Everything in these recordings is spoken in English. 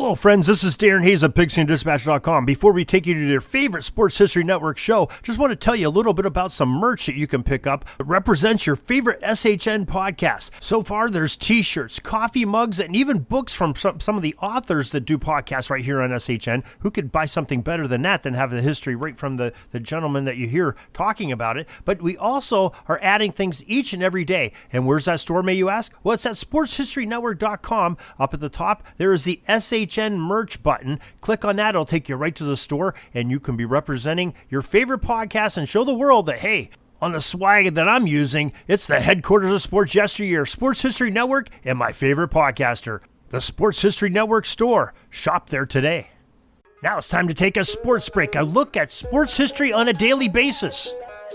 Hello, friends. This is Darren Hayes of Pigskin.com. Before we take you to your favorite Sports History Network show, just want to tell you a little bit about some merch that you can pick up that represents your favorite SHN podcast. So far, there's t-shirts, coffee mugs, and even books from some of the authors that do podcasts right here on SHN. Who could buy something better than that, than have the history right from the gentleman that you hear talking about it? But we also are adding things each and every day. And where's that store, may you ask? Well, it's at sportshistorynetwork.com. Up at the top, there is the SHN merch button. Click on that. It'll take you right to the store, and you can be representing your favorite podcast and show the world that, hey, on the swag that I'm using, it's the headquarters of sports yesteryear, Sports History Network, and my favorite podcaster, the Sports History Network store. Shop there today. Now it's time to take a sports break, a look at sports history on a daily basis.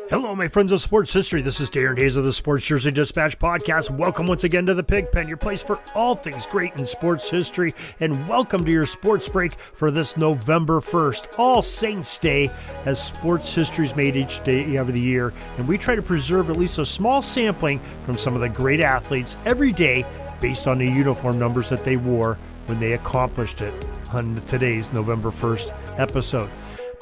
Hello, my friends of sports history. This is Darren Hayes of the Sports Jersey Dispatch podcast. Welcome once again to the Pig Pen, your place for all things great in sports history. And welcome to your sports break for this November 1st, All Saints Day, as sports history is made each day of the year. And we try to preserve at least a small sampling from some of the great athletes every day based on the uniform numbers that they wore when they accomplished it on today's November 1st episode.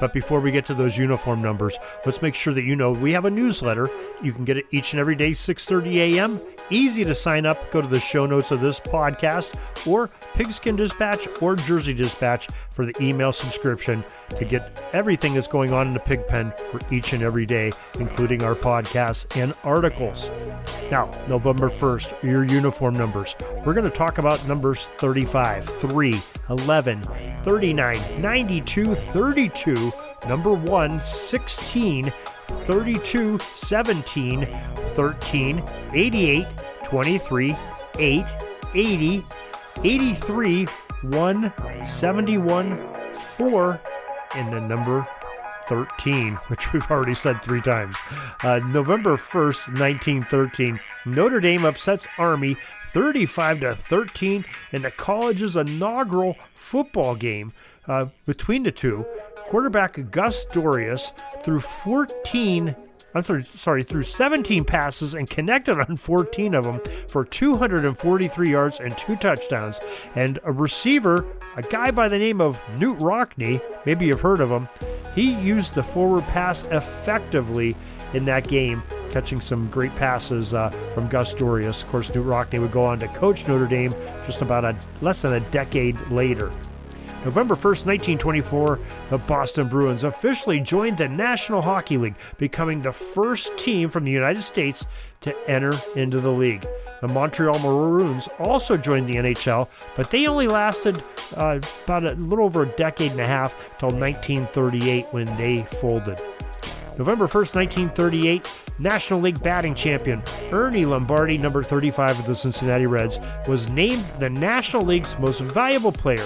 But before we get to those uniform numbers, let's make sure that you know we have a newsletter. You can get it each and every day, 6:30 a.m. Easy to sign up. Go to the show notes of this podcast or Pigskin Dispatch or Jersey Dispatch for the email subscription to get everything that's going on in the Pig Pen for each and every day, including our podcasts and articles. Now, November 1st, your uniform numbers. We're going to talk about numbers 35, 3, 11, 39, 92, 32, number 1, 16, 32, 17, 13, 88, 23, 8, 80, 83, 1, 71, 4, and the number 13, which we've already said 3 times. November 1st, 1913, Notre Dame upsets Army 35-13 in the college's inaugural football game between the two. Quarterback Gus Dorius threw 17 passes and connected on 14 of them for 243 yards and 2 touchdowns. And a receiver, a guy by the name of Newt Rockne, maybe you've heard of him, he used the forward pass effectively in that game, catching some great passes from Gus Dorius. Of course, Newt Rockne would go on to coach Notre Dame just about less than a decade later. November 1st, 1924, the Boston Bruins officially joined the National Hockey League, becoming the first team from the United States to enter into the league. The Montreal Maroons also joined the NHL, but they only lasted about a little over a decade and a half till 1938 when they folded. November 1st, 1938, National League batting champion Ernie Lombardi, number 35 of the Cincinnati Reds, was named the National League's most valuable player.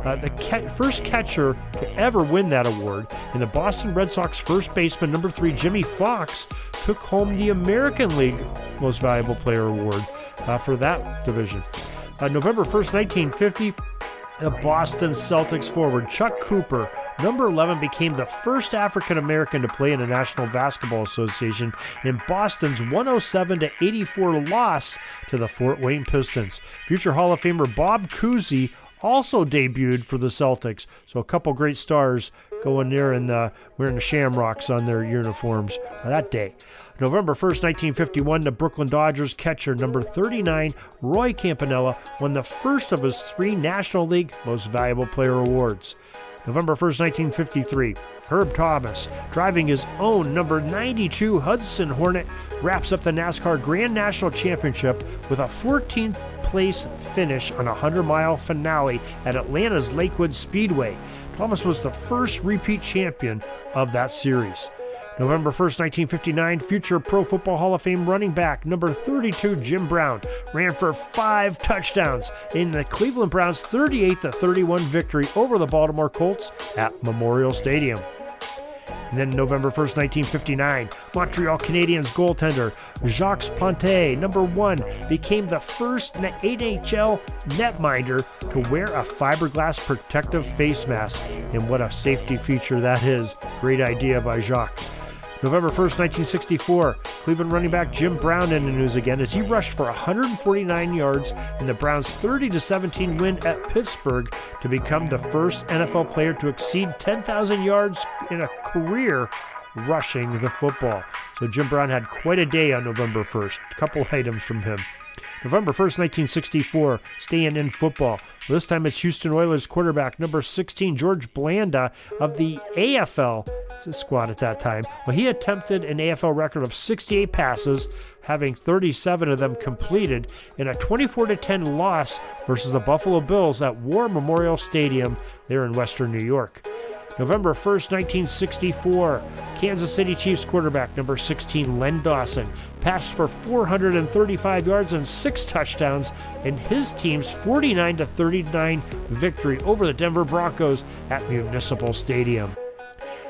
The first catcher to ever win that award, and the Boston Red Sox first baseman, number 3, Jimmy Fox, took home the American League Most Valuable Player award for that division. November 1st, 1950, the Boston Celtics forward Chuck Cooper, number 11, became the first African-American to play in the National Basketball Association in Boston's 107-84 loss to the Fort Wayne Pistons. Future Hall of Famer Bob Cousy also debuted for the Celtics. So a couple great stars going there and wearing the shamrocks on their uniforms that day. November 1st, 1951, the Brooklyn Dodgers catcher number 39, Roy Campanella, won the first of his 3 National League Most Valuable Player awards. November 1st, 1953, Herb Thomas, driving his own number 92 Hudson Hornet, wraps up the NASCAR Grand National Championship with a 14th place finish on a 100-mile finale at Atlanta's Lakewood Speedway. Thomas was the first repeat champion of that series. November 1st, 1959, future Pro Football Hall of Fame running back number 32 Jim Brown ran for 5 touchdowns in the Cleveland Browns' 38-31 victory over the Baltimore Colts at Memorial Stadium. And then November 1st, 1959, Montreal Canadiens goaltender Jacques Pontet, number 1, became the first NHL netminder to wear a fiberglass protective face mask. And what a safety feature that is. Great idea by Jacques. November 1st, 1964, Cleveland running back Jim Brown in the news again as he rushed for 149 yards in the Browns' 30-17 win at Pittsburgh to become the first NFL player to exceed 10,000 yards in a career rushing the football. So Jim Brown had quite a day on November 1st. A couple items from him. November 1st, 1964, staying in football. This time it's Houston Oilers quarterback number 16, George Blanda of the AFL squad at that time. Well, he attempted an AFL record of 68 passes, having 37 of them completed in a 24-10 loss versus the Buffalo Bills at War Memorial Stadium there in Western New York. November 1st, 1964, Kansas City Chiefs quarterback number 16, Len Dawson, passed for 435 yards and 6 touchdowns in his team's 49-39 victory over the Denver Broncos at Municipal Stadium.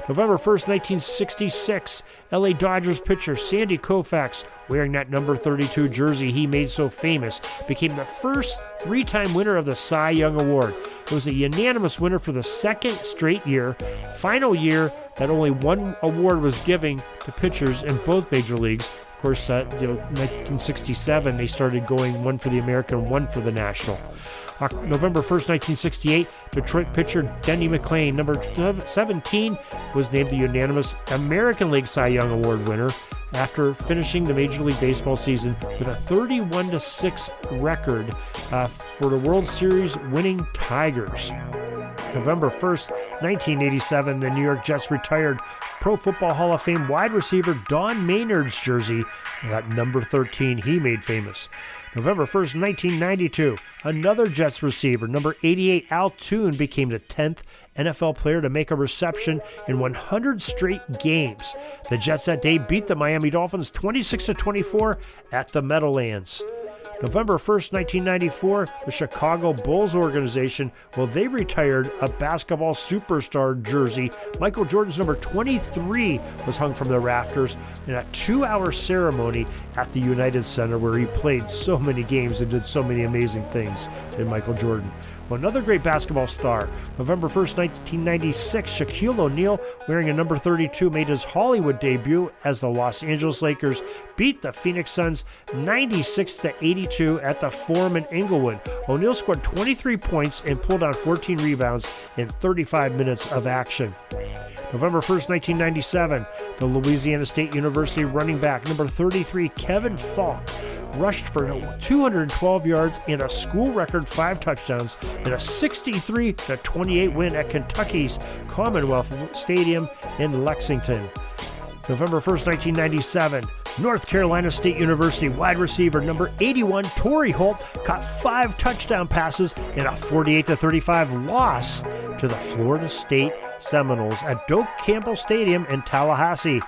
November 1st, 1966, LA Dodgers pitcher Sandy Koufax, wearing that number 32 jersey he made so famous, became the first 3-time winner of the Cy Young Award. It was a unanimous winner for the second straight year, final year that only one award was given to pitchers in both major leagues. Of course, 1967, they started going one for the American, one for the National. November 1st, 1968, Detroit pitcher Denny McLain, number 17, was named the unanimous American League Cy Young Award winner after finishing the Major League Baseball season with a 31-6 record for the World Series winning Tigers. November 1st, 1987, the New York Jets retired Pro Football Hall of Fame wide receiver Don Maynard's jersey, that number 13 he made famous. November 1st, 1992, another Jets receiver, number 88, Al Toon, became the 10th NFL player to make a reception in 100 straight games. The Jets that day beat the Miami Dolphins 26-24 at the Meadowlands. November 1st, 1994, the Chicago Bulls organization, they retired a basketball superstar jersey. Michael Jordan's number 23 was hung from the rafters in a 2-hour ceremony at the United Center where he played so many games and did so many amazing things in Michael Jordan. Well, another great basketball star, November 1st, 1996, Shaquille O'Neal, wearing a number 32, made his Hollywood debut as the Los Angeles Lakers beat the Phoenix Suns 96-82 at the Forum in Inglewood. O'Neal scored 23 points and pulled down 14 rebounds in 35 minutes of action. November 1st, 1997, the Louisiana State University running back, number 33, Kevin Falk, rushed for 212 yards and a school record 5 touchdowns in a 63-28 win at Kentucky's Commonwealth Stadium in Lexington. November 1st, 1997, North Carolina State University wide receiver number 81, Torrey Holt, caught 5 touchdown passes in a 48-35 loss to the Florida State Seminoles at Doak Campbell Stadium in Tallahassee.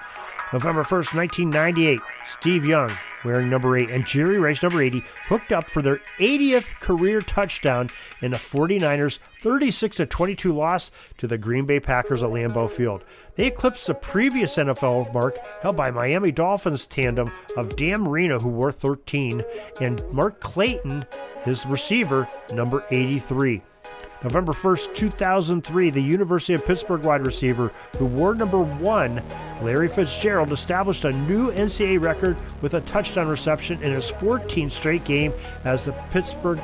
November 1st, 1998, Steve Young, wearing number 8, and Jerry Rice, number 80, hooked up for their 80th career touchdown in the 49ers' 36-22 loss to the Green Bay Packers at Lambeau Field. They eclipsed the previous NFL mark held by Miami Dolphins tandem of Dan Marino, who wore 13, and Mark Clayton, his receiver, number 83. November 1st, 2003, the University of Pittsburgh wide receiver who wore number 1, Larry Fitzgerald, established a new NCAA record with a touchdown reception in his 14th straight game as the Pittsburgh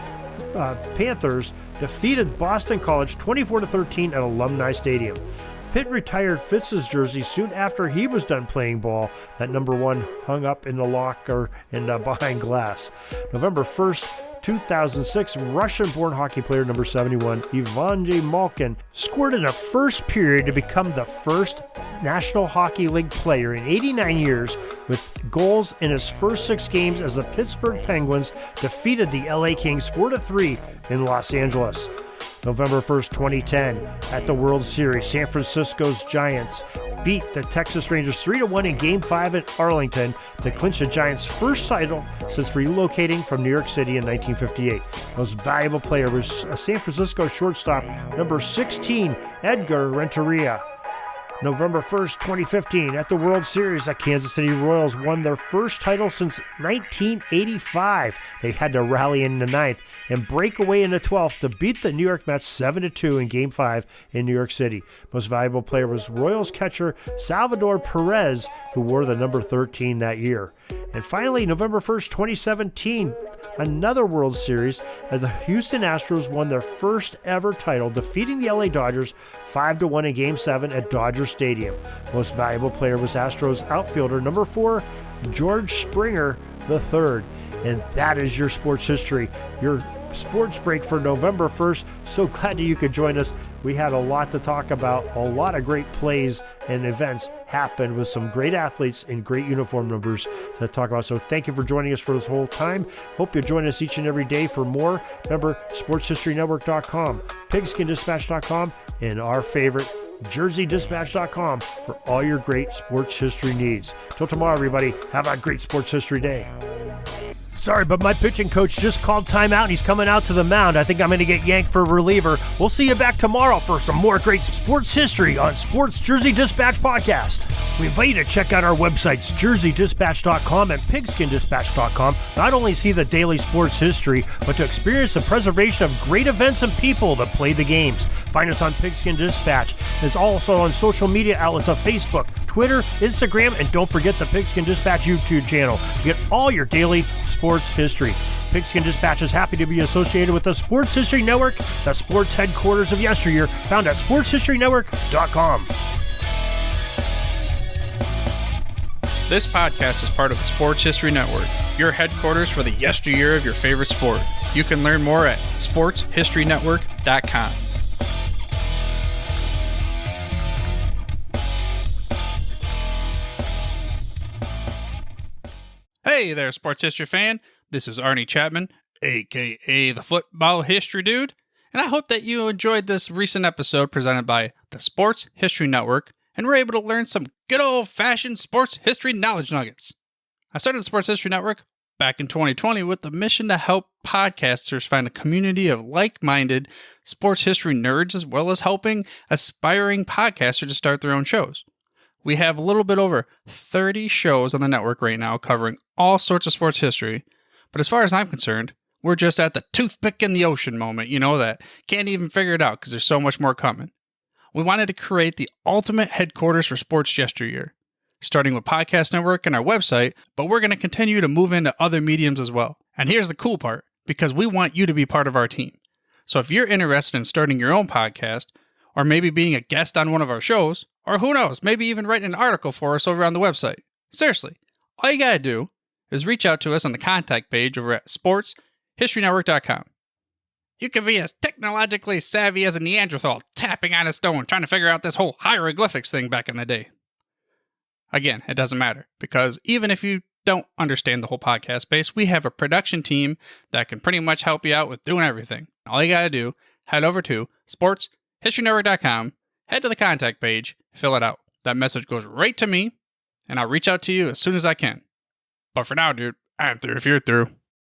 Panthers defeated Boston College 24-13 at Alumni Stadium. Pitt retired Fitz's jersey soon after he was done playing ball. That number 1 hung up in the locker and behind glass. November 1st, 2006, Russian-born hockey player number 71, Evangelos Malkin, scored in the first period to become the first National Hockey League player in 89 years with goals in his first 6 games as the Pittsburgh Penguins defeated the LA Kings 4-3 in Los Angeles. November 1st, 2010, at the World Series, San Francisco's Giants beat the Texas Rangers 3-1 in Game 5 at Arlington to clinch the Giants' first title since relocating from New York City in 1958. Most valuable player was a San Francisco shortstop, number 16, Edgar Renteria. November 1st, 2015, at the World Series, the Kansas City Royals won their first title since 1985. They had to rally in the 9th and break away in the 12th to beat the New York Mets 7-2 in Game 5 in New York City. Most valuable player was Royals catcher Salvador Perez, who wore the number 13 that year. And finally, November 1st, 2017, another World Series as the Houston Astros won their first ever title, defeating the LA Dodgers 5-1 in Game 7 at Dodger Stadium. Most valuable player was Astros outfielder number 4, George Springer III. And that is your sports history, your sports break for November 1st. So glad that you could join us. We had a lot to talk about. A lot of great plays and events happened with some great athletes in great uniform numbers to talk about. So thank you for joining us for this whole time. Hope you join us each and every day for more. Remember, sportshistorynetwork.com, pigskinddispatch.com, and our favorite, jerseydispatch.com for all your great sports history needs. Till tomorrow, everybody, have a great sports history day. Sorry, but my pitching coach just called timeout and he's coming out to the mound. I think I'm going to get yanked for a reliever. We'll see you back tomorrow for some more great sports history on Sports Jersey Dispatch Podcast. We invite you to check out our websites, jerseydispatch.com and pigskinddispatch.com. Not only see the daily sports history, but to experience the preservation of great events and people that play the games. Find us on Pigskin Dispatch. It's also on social media outlets of Facebook, Twitter, Instagram, and don't forget the Pigskin Dispatch YouTube channel. Get all your daily sports history. Pigskin Dispatch is happy to be associated with the Sports History Network, the sports headquarters of yesteryear, found at sportshistorynetwork.com. This podcast is part of the Sports History Network, your headquarters for the yesteryear of your favorite sport. You can learn more at sportshistorynetwork.com. Hey there, sports history fan. This is Arnie Chapman, a.k.a. the Football History Dude, and I hope that you enjoyed this recent episode presented by the Sports History Network and were able to learn some good old-fashioned sports history knowledge nuggets. I started the Sports History Network back in 2020 with the mission to help podcasters find a community of like-minded sports history nerds, as well as helping aspiring podcasters to start their own shows. We have a little bit over 30 shows on the network right now covering all sorts of sports history, but as far as I'm concerned, we're just at the toothpick in the ocean moment, that can't even figure it out because there's so much more coming. We wanted to create the ultimate headquarters for sports yesteryear, starting with Podcast Network and our website, but we're going to continue to move into other mediums as well. And here's the cool part, because we want you to be part of our team. So if you're interested in starting your own podcast, or maybe being a guest on one of our shows, or who knows, maybe even writing an article for us over on the website. Seriously, all you gotta do is reach out to us on the contact page over at sportshistorynetwork.com. You can be as technologically savvy as a Neanderthal tapping on a stone trying to figure out this whole hieroglyphics thing back in the day. Again, it doesn't matter, because even if you don't understand the whole podcast space, we have a production team that can pretty much help you out with doing everything. All you gotta do, head over to sportshistorynetwork.com, head to the contact page, fill it out. That message goes right to me, and I'll reach out to you as soon as I can. But for now, dude, I'm through if you're through.